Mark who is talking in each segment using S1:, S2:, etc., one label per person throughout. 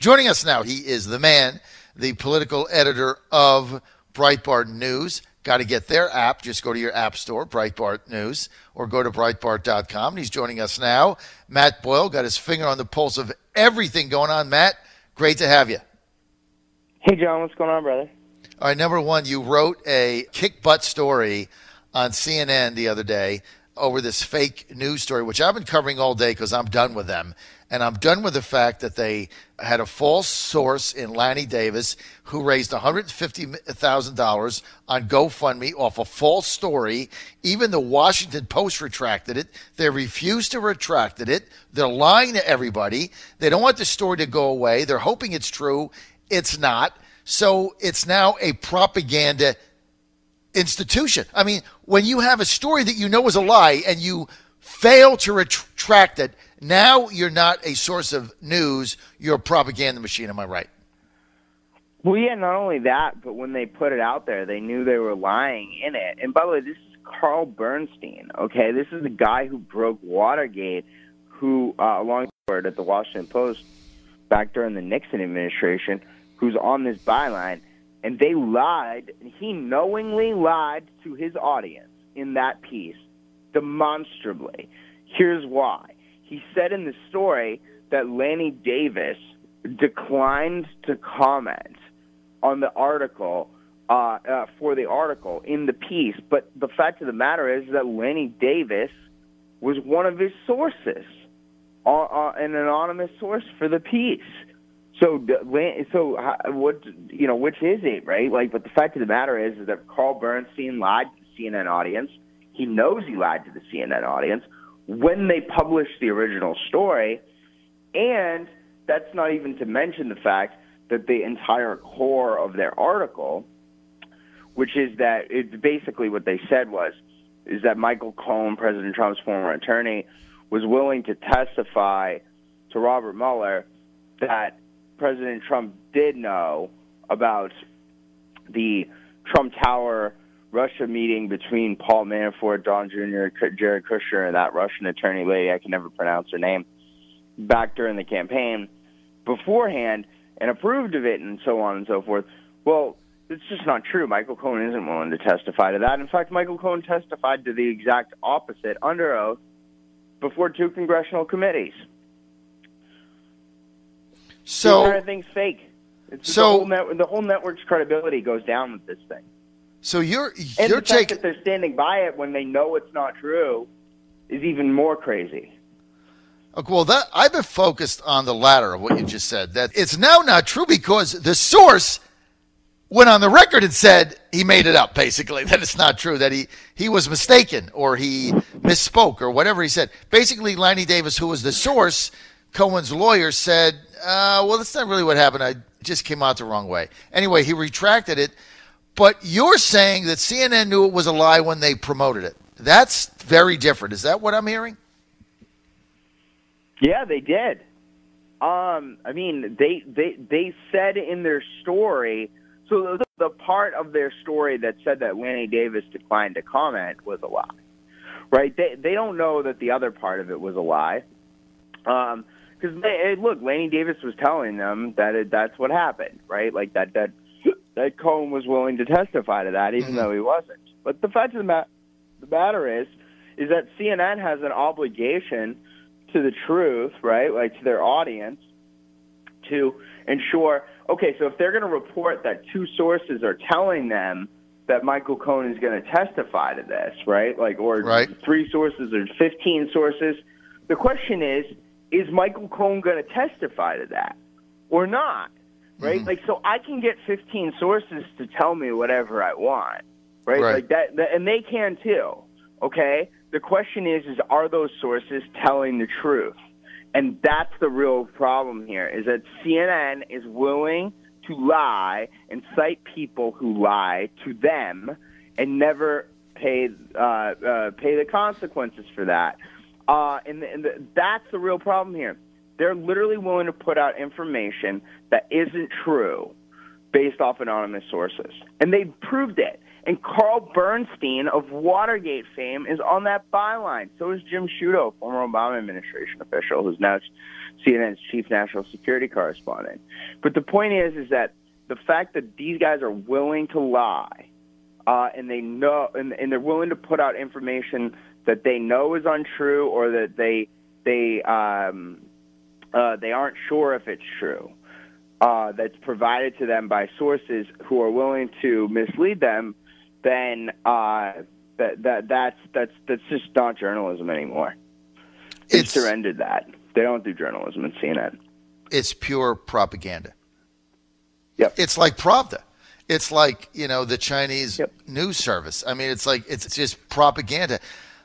S1: Joining us now, he is the man, the political editor of Breitbart News. Got to get their app. Just go to your app store, Breitbart News, or go to Breitbart.com. And he's joining us now. Matt Boyle got his finger on the pulse of everything going on. Matt, great to have you.
S2: Hey, John, what's going on, brother?
S1: All right, number one, you wrote a kick-butt story on CNN the other day over this fake news story, which I've been covering all day because I'm done with them. And I'm done with the fact that they had a false source in Lanny Davis who raised $150,000 on GoFundMe off a false story. Even the Washington Post retracted it. They refused to retract it. They're lying to everybody. They don't want the story to go away. They're hoping it's true. It's not. So it's now a propaganda institution. I mean, when you have a story that you know is a lie and you fail to retract it, now you're not a source of news, you're a propaganda machine. Am I right?
S2: Well, yeah, not only that, but when they put it out there, they knew they were lying in it. And by the way, this is Carl Bernstein, okay? This is the guy who broke Watergate, who, alongside at the Washington Post back during the Nixon administration, who's on this byline. And they lied, and he knowingly lied to his audience in that piece, demonstrably. Here's why. He said in the story that Lanny Davis declined to comment on the article, for the article in the piece. But the fact of the matter is that Lanny Davis was one of his sources, an anonymous source for the piece. So what, which is it, right? Like, but the fact of the matter is that Carl Bernstein lied to the CNN audience. He knows he lied to the CNN audience when they published the original story, and that's not even to mention the fact that the entire core of their article, which is that it's basically what they said is that Michael Cohen, President Trump's former attorney, was willing to testify to Robert Mueller that President Trump did know about the Trump Tower Russia meeting between Paul Manafort, Don Jr., Jared Kushner, and that Russian attorney lady, I can never pronounce her name, back during the campaign beforehand, and approved of it, and so on and so forth. Well, it's just not true. Michael Cohen isn't willing to testify to that. In fact, Michael Cohen testified to the exact opposite under oath before 2 congressional committees.
S1: So
S2: the entire thing's fake. The whole network's credibility goes down with this thing.
S1: So you're
S2: the fact that they're standing by it when they know it's not true is even more crazy.
S1: Okay, well, I've been focused on the latter of what you just said. That it's now not true because the source went on the record and said he made it up. Basically, that it's not true. That he was mistaken or he misspoke or whatever he said. Basically, Lanny Davis, who was the source, Cohen's lawyer, said, "Well, that's not really what happened. I just came out the wrong way." Anyway, he retracted it. But you're saying that CNN knew it was a lie when they promoted it. That's very different. Is that what I'm hearing?
S2: Yeah, they did. I mean, they said in their story, so the part of their story that said that Lanny Davis declined to comment was a lie, right? They don't know that the other part of it was a lie. Because, look, Lanny Davis was telling them that that's what happened, right? Like that Cohen was willing to testify to that, even though he wasn't. But the fact of the matter is that CNN has an obligation to the truth, right? Like to their audience, to ensure. Okay, so if they're going to report that 2 sources are telling them that Michael Cohen is going to testify to this, right? Like, or 3 sources or 15 sources. The question is Michael Cohen going to testify to that or not? Right? Like, so I can get 15 sources to tell me whatever I want, right? Like that, and they can too, okay? The question is are those sources telling the truth? And that's the real problem here, is that CNN is willing to lie and cite people who lie to them and never pay the consequences for that. That's the real problem here. They're literally willing to put out information that isn't true based off anonymous sources. And they proved it. And Carl Bernstein of Watergate fame is on that byline. So is Jim Sciutto, former Obama administration official, who's now CNN's chief national security correspondent. But the point is that the fact that these guys are willing to lie, and they know, and they're willing to put out information that they know is untrue, or that they aren't sure if it's true, that's provided to them by sources who are willing to mislead them, then that's just not journalism anymore. They surrendered that. They don't do journalism in CNN.
S1: It's pure propaganda.
S2: Yep.
S1: It's like Pravda. It's like, the Chinese news service. I mean, it's just propaganda.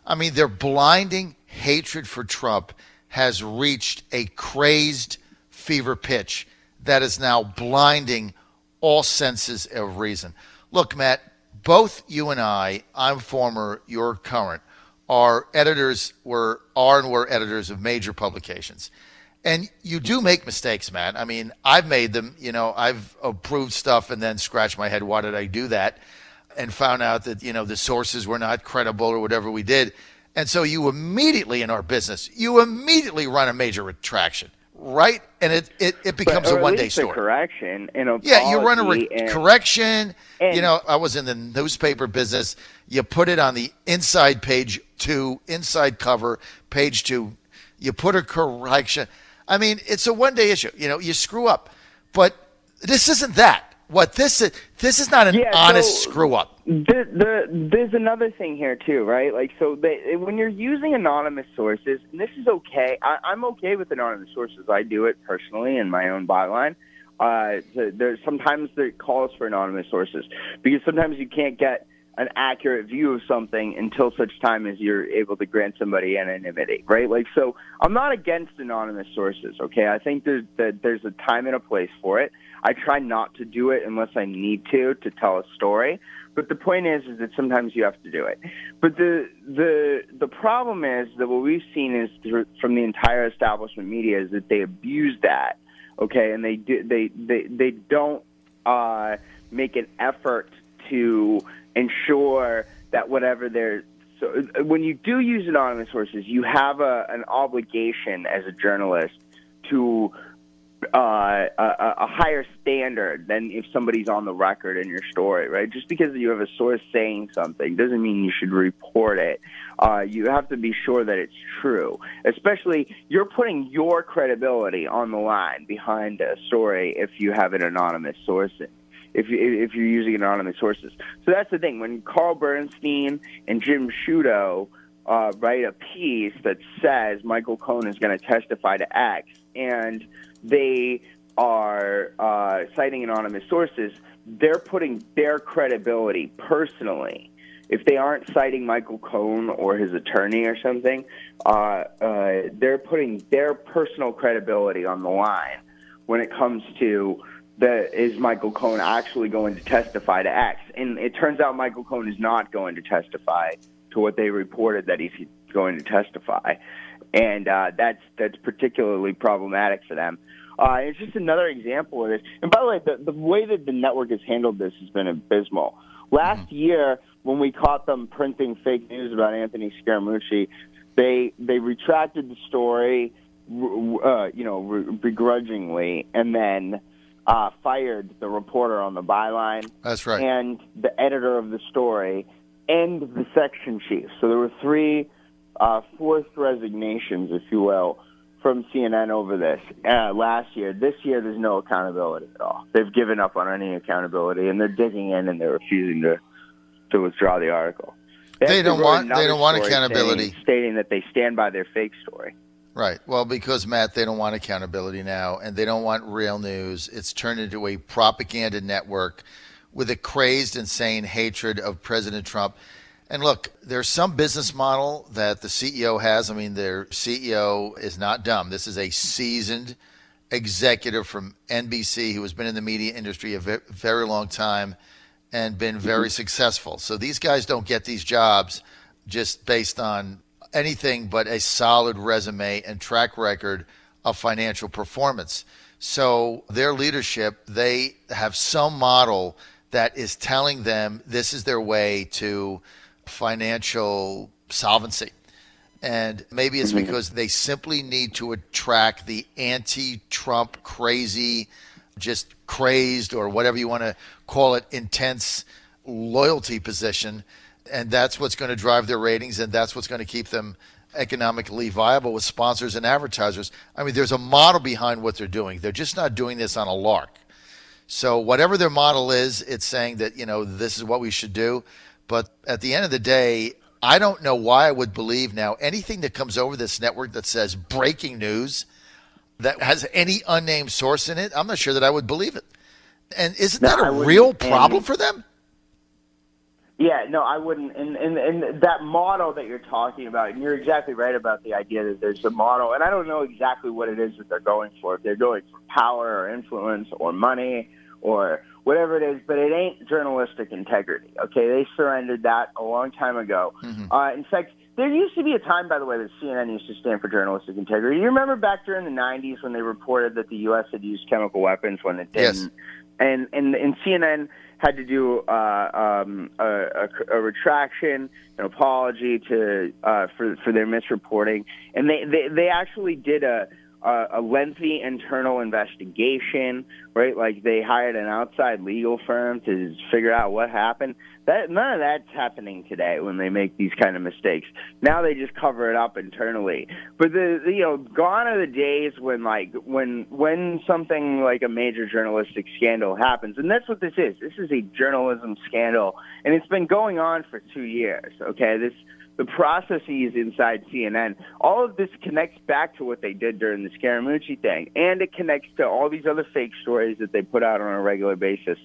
S1: I mean, their blinding hatred for Trump has reached a crazed fever pitch that is now blinding all senses of reason. Look, Matt, both you and I'm former, you're current, are editors, were editors of major publications. And you do make mistakes, Matt. I mean, I've made them. I've approved stuff and then scratched my head, why did I do that? And found out that, the sources were not credible or whatever we did. And so you immediately, in our business, run a major retraction, right? And it becomes a one-day story.
S2: A correction, an apology.
S1: Yeah, you run a correction. I was in the newspaper business. You put it on the inside page 2, inside cover, page 2. You put a correction. I mean, it's a one-day issue. You screw up. But this isn't that. What this is not an honest screw-up.
S2: There's another thing here, too, right? Like, so when you're using anonymous sources, and this is okay. I'm okay with anonymous sources. I do it personally in my own byline. There's sometimes there calls for anonymous sources because sometimes you can't get an accurate view of something until such time as you're able to grant somebody anonymity, right? Like, so I'm not against anonymous sources, okay? I think there's a time and a place for it. I try not to do it unless I need to tell a story. But the point is that sometimes you have to do it. But the problem is that what we've seen is from the entire establishment media is that they abuse that, okay? And they don't make an effort to ensure that whatever they're so when you do use anonymous sources, you have an obligation as a journalist to a higher standard than if somebody's on the record in your story, right? Just because you have a source saying something doesn't mean you should report it. You have to be sure that it's true. Especially, you're putting your credibility on the line behind a story if you have an anonymous source. If you're using anonymous sources. So that's the thing. When Carl Bernstein and Jim Sciutto write a piece that says Michael Cohen is going to testify to X, and they are citing anonymous sources, they're putting their credibility personally. If they aren't citing Michael Cohen or his attorney or something, they're putting their personal credibility on the line when it comes to is Michael Cohen actually going to testify to X? And it turns out Michael Cohen is not going to testify to what they reported that he's going to testify. And that's particularly problematic for them. It's just another example of this. And by the way, the way that the network has handled this has been abysmal. Last year, when we caught them printing fake news about Anthony Scaramucci, they retracted the story, begrudgingly, and then fired the reporter on the byline.
S1: That's right.
S2: And the editor of the story and the section chief. So there were three forced resignations, if you will, from CNN over this last year. This year, there's no accountability at all. They've given up on any accountability, and they're digging in and they're refusing to withdraw the article.
S1: They don't want accountability,
S2: stating that they stand by their fake story.
S1: Right. Well, because, Matt, they don't want accountability now, and they don't want real news. It's turned into a propaganda network with a crazed, insane hatred of President Trump. And look, there's some business model that the CEO has. I mean, their CEO is not dumb. This is a seasoned executive from NBC who has been in the media industry a very long time and been very successful. So these guys don't get these jobs just based on anything but a solid resume and track record of financial performance. So their leadership, they have some model that is telling them this is their way to financial solvency. And maybe it's because they simply need to attract the anti-Trump crazy, just crazed, or whatever you want to call it, intense loyalty position. And that's what's going to drive their ratings, and that's what's going to keep them economically viable with sponsors and advertisers. I mean, there's a model behind what they're doing. They're just not doing this on a lark. So whatever their model is, it's saying that, this is what we should do. But at the end of the day, I don't know why I would believe now anything that comes over this network that says breaking news that has any unnamed source in it. I'm not sure that I would believe it. And isn't that a real problem for them?
S2: Yeah, no, I wouldn't. And that model that you're talking about, and you're exactly right about the idea that there's a model, and I don't know exactly what it is that they're going for. If they're going for power or influence or money or whatever it is, but it ain't journalistic integrity, okay? They surrendered that a long time ago. Mm-hmm. In fact, there used to be a time, by the way, that CNN used to stand for journalistic integrity. You remember back during the 90s when they reported that the U.S. had used chemical weapons when it didn't? Yes. And CNN had to do a retraction, an apology for their misreporting, and they actually did a lengthy internal investigation, right? Like they hired an outside legal firm to figure out what happened. None of that's happening today when they make these kind of mistakes. Now they just cover it up internally. But gone are the days when something like a major journalistic scandal happens, and that's what this is. This is a journalism scandal, and it's been going on for 2 years. Okay, the processes inside CNN, all of this connects back to what they did during the Scaramucci thing, and it connects to all these other fake stories that they put out on a regular basis.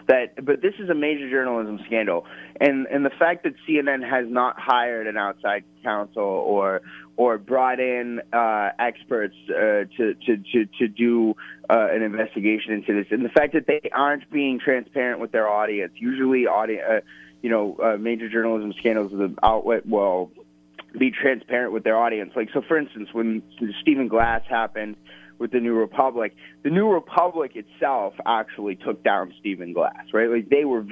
S2: But this is a major journalism scandal, and the fact that CNN has not hired an outside counsel or brought in experts to do an investigation into this, and the fact that they aren't being transparent with their audience. Usually, major journalism scandals, the outlet will be transparent with their audience. Like, so for instance, when Stephen Glass happened with the New Republic itself actually took down Stephen Glass, right? Like they were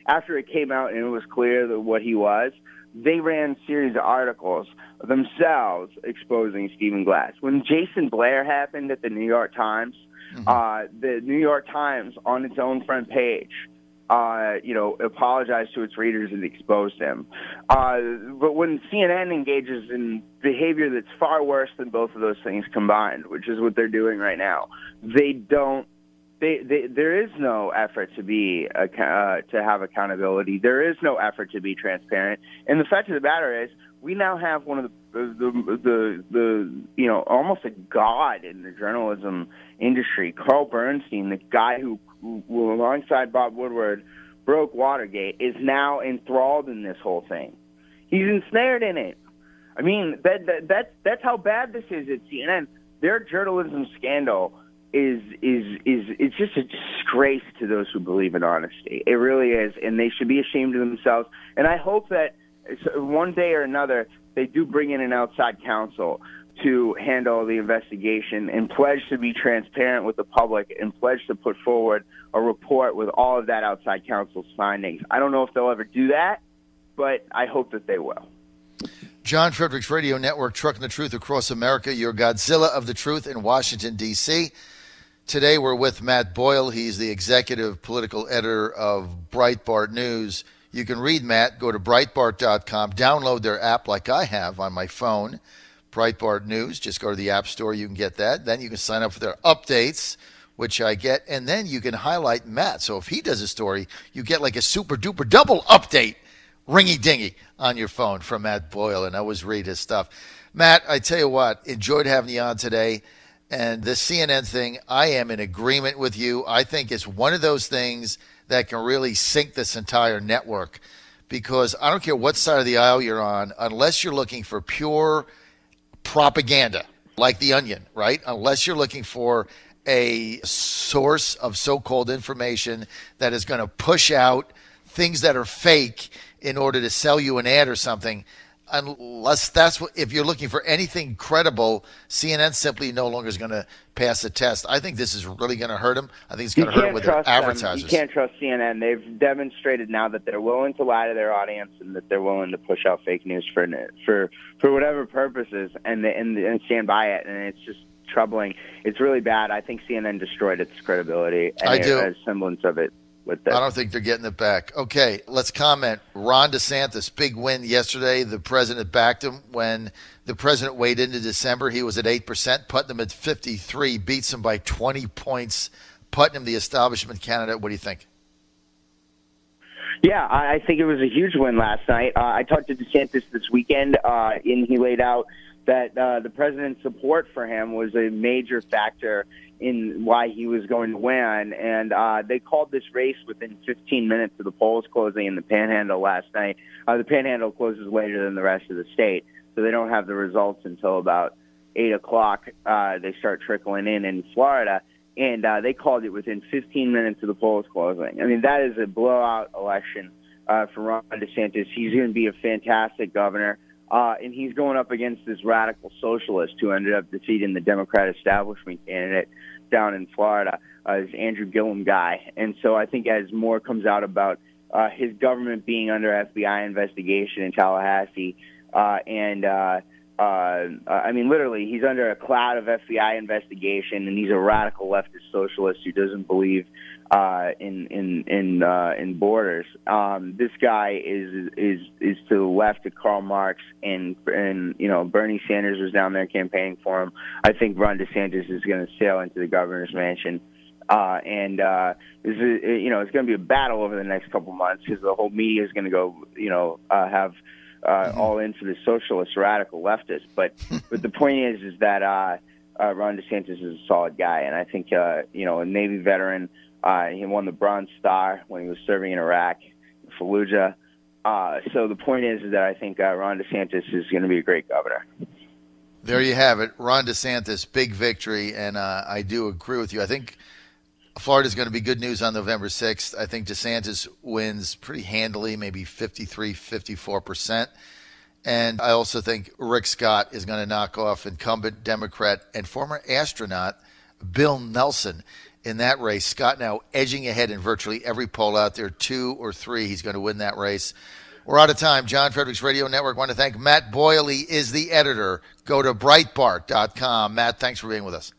S2: after it came out and it was clear that what he was, they ran a series of articles themselves exposing Stephen Glass. When Jason Blair happened at the New York Times, the New York Times on its own front page apologized to its readers and exposed him. But when CNN engages in behavior that's far worse than both of those things combined, which is what they're doing right now, there is no effort to have accountability. There is no effort to be transparent. And the fact of the matter is, we now have one of the almost a god in the journalism industry, Carl Bernstein, the guy who alongside Bob Woodward broke Watergate, is now enthralled in this whole thing. He's ensnared in it. I mean, that's how bad this is at CNN. Their journalism scandal is just a disgrace to those who believe in honesty. It really is, and they should be ashamed of themselves. And I hope that one day or another they do bring in an outside counsel to handle the investigation and pledge to be transparent with the public and pledge to put forward a report with all of that outside counsel's findings. I don't know if they'll ever do that, but I hope that they will.
S1: John Fredericks Radio Network, trucking the truth across America, your Godzilla of the truth in Washington, D.C. Today we're with Matt Boyle. He's the executive political editor of Breitbart News. You can read Matt, go to Breitbart.com, download their app like I have on my phone, Breitbart News. Just go to the App Store, you can get that. Then you can sign up for their updates, which I get, and then you can highlight Matt. So if he does a story, you get like a super-duper double update, ringy-dingy, on your phone from Matt Boyle, and I always read his stuff. Matt, I tell you what, enjoyed having you on today. And the CNN thing, I am in agreement with you. I think it's one of those things that can really sink this entire network, because I don't care what side of the aisle you're on, unless you're looking for pure propaganda, like The Onion, right? Unless you're looking for a source of so-called information that is going to push out things that are fake in order to sell you an ad or something, unless that's what, if you're looking for anything credible, CNN simply no longer is going to pass the test. I think this is really going to hurt them. I think it's going to hurt them with their advertisers.
S2: You can't trust CNN. They've demonstrated now that they're willing to lie to their audience and that they're willing to push out fake news for whatever purposes and stand by it. And it's just troubling. It's really bad. I think CNN destroyed its credibility. And
S1: I do.
S2: A semblance of it.
S1: I don't think they're getting it back. Okay, let's comment. Ron DeSantis, big win yesterday. The president backed him. When the president weighed into December, he was at 8%. Putnam at 53, beats him by 20 points. Putnam, the establishment candidate. What do you think?
S2: Yeah, I think it was a huge win last night. I talked to DeSantis this weekend, and he laid out that the president's support for him was a major factor in why he was going to win. And they called this race within 15 minutes of the polls closing in the Panhandle last night. The Panhandle closes later than the rest of the state, so they don't have the results until about 8 o'clock. They start trickling in Florida. And they called it within 15 minutes of the polls closing. I mean, that is a blowout election for Ron DeSantis. He's going to be a fantastic governor. And he's going up against this radical socialist who ended up defeating the Democrat establishment candidate down in Florida, this Andrew Gillum guy. And so I think as more comes out about his government being under FBI investigation in Tallahassee, I mean, literally, he's under a cloud of FBI investigation, and he's a radical leftist socialist who doesn't believe in borders. This guy is to the left of Karl Marx, and Bernie Sanders was down there campaigning for him. I think Ron DeSantis is going to sail into the governor's mansion. This is, it's going to be a battle over the next couple months because the whole media is going to go, have all in for the socialist radical leftist. But the point is that Ron DeSantis is a solid guy, and I think a Navy veteran. He won the Bronze Star when he was serving in Iraq, Fallujah. So the point is that I think Ron DeSantis is going to be a great governor.
S1: There you have it, Ron DeSantis, big victory, and I do agree with you. I think Florida is going to be good news on November 6th. I think DeSantis wins pretty handily, maybe 53, 54%. And I also think Rick Scott is going to knock off incumbent Democrat and former astronaut Bill Nelson in that race. Scott now edging ahead in virtually every poll out there, 2 or 3. He's going to win that race. We're out of time. John Fredericks Radio Network. I want to thank Matt Boyle. He is the editor. Go to Breitbart.com. Matt, thanks for being with us.